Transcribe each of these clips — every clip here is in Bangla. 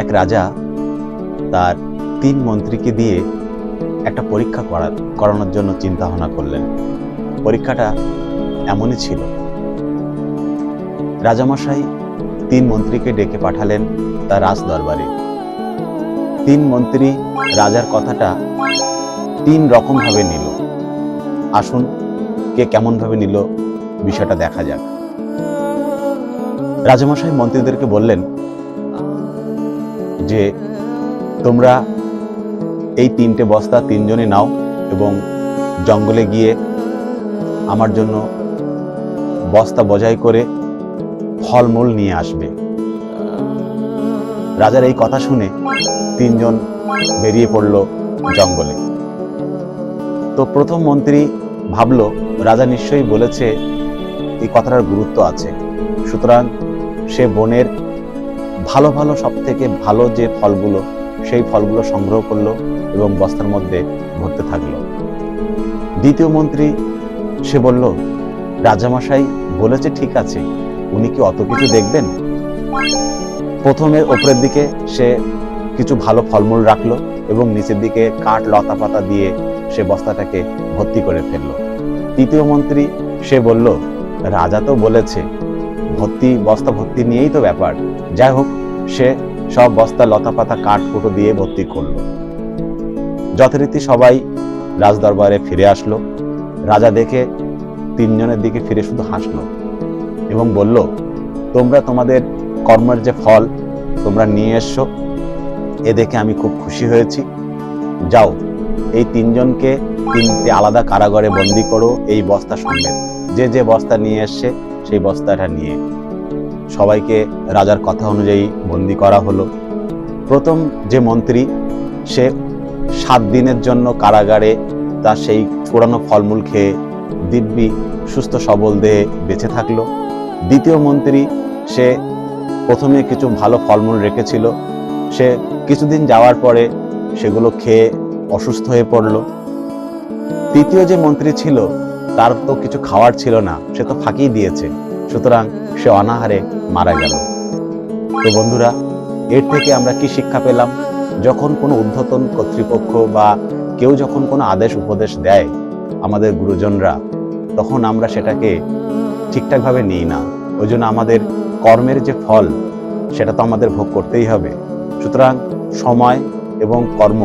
এক রাজা তার 3 মন্ত্রীকে দিয়ে একটা পরীক্ষা করানোর জন্য চিন্তা ভাবনা করলেন। পরীক্ষাটা এমনই ছিল, রাজামশাই 3 মন্ত্রীকে ডেকে পাঠালেন তার রাজ দরবারে। 3 মন্ত্রী রাজার কথাটা 3 রকম ভাবে নিল। আসুন কে কেমন ভাবে নিল বিষয়টা দেখা যাক। রাজামশাই মন্ত্রীদেরকে বললেন যে তোমরা এই 3টে বস্তা 3 জনে নাও এবং জঙ্গলে গিয়ে আমার জন্য বস্তা বোঝাই করে ফলমূল নিয়ে আসবে। রাজার এই কথা শুনে 3 জন বেরিয়ে পড়ল জঙ্গলে। তো প্রথম মন্ত্রী ভাবলো রাজা নিশ্চয়ই বলেছে, এই কথাটার গুরুত্ব আছে, সুতরাং সে বনের ভালো ভালো সব থেকে ভালো যে ফলগুলো সেই ফলগুলো সংগ্রহ করলো এবং বস্তার মধ্যে ভরতে থাকলো। দ্বিতীয় মন্ত্রী সে বলল, রাজামশাই বলেছে ঠিক আছে, উনি কি অত কিছু দেখবেন? প্রথমে ওপরের দিকে সে কিছু ভালো ফলমূল রাখলো এবং নিচের দিকে কাঠ লতা পাতা দিয়ে সে বস্তাটাকে ভর্তি করে ফেললো। তৃতীয় মন্ত্রী সে বলল, রাজা তো বলেছে বস্তা ভর্তি নিয়েই তো ব্যাপার, যাই হোক সে সব বস্তা লতা পাতা কাঠ কুটো দিয়ে ভর্তি করলো। যথারীতি সবাই রাজদরবারে ফিরে আসলো। রাজা দেখে 3 জনের দিকে ফিরে শুধু হাসলো এবং বলল, তোমরা তোমাদের কর্মের যে ফল তোমরা নিয়ে এসছো, এ দেখে আমি খুব খুশি হয়েছি। যাও এই 3 জনকে 3টে আলাদা কারাগারে বন্দি করো এই বস্তা সমেত। যে যে বস্তা নিয়ে এসছে সেই বস্তাটা নিয়ে। সবাইকে রাজার কথা অনুযায়ী বন্দি করা হলো। প্রথম যে মন্ত্রী সে 7 দিনের জন্য কারাগারে তার সেই পুরানো ফলমূল খেয়ে দিব্যি সুস্থ সবল দেহে বেঁচে থাকলো। দ্বিতীয় মন্ত্রী সে প্রথমে কিছু ভালো ফলমূল রেখেছিল, সে কিছুদিন যাওয়ার পরে সেগুলো খেয়ে অসুস্থ হয়ে পড়ল। তৃতীয় যে মন্ত্রী ছিল তার তো কিছু খাওয়ার ছিল না, সে তো ফাঁকি দিয়েছে, সুতরাং সে অনাহারে মারা গেল। তো বন্ধুরা, এর থেকে আমরা কি শিক্ষা পেলাম? যখন কোনো ঊর্ধ্বতন কর্তৃপক্ষ বা কেউ যখন কোনো আদেশ উপদেশ দেয় আমাদের গুরুজনরা, তখন আমরা সেটাকে ঠিকঠাকভাবে নিই না। ওই জন্য আমাদের কর্মের যে ফল সেটা তো আমাদের ভোগ করতেই হবে। সুতরাং সময় এবং কর্ম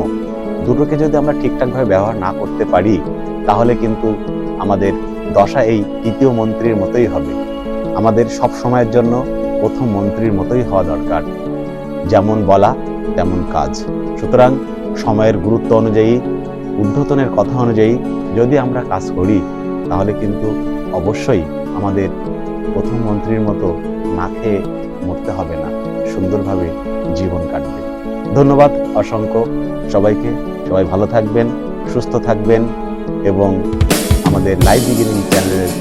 দুটোকে যদি আমরা ঠিকঠাকভাবে ব্যবহার না করতে পারি, তাহলে কিন্তু আমাদের দশা এই তৃতীয় মন্ত্রীর মতোই হবে। আমাদের সব সময়ের জন্য প্রথম মন্ত্রীর মতোই হওয়া দরকার, যেমন বলা তেমন কাজ। সুতরাং সময়ের গুরুত্ব অনুযায়ী, ঊর্ধ্বতনের কথা অনুযায়ী যদি আমরা কাজ করি, তাহলে কিন্তু অবশ্যই আমাদের প্রথম মন্ত্রীর মতো না খেয়ে মরতে হবে না, সুন্দরভাবে জীবন কাটবে। ধন্যবাদ অসংখ্য সবাইকে। সবাই ভালো থাকবেন, সুস্থ থাকবেন এবং আমাদের লাইফ বিগিনিং চ্যানেলের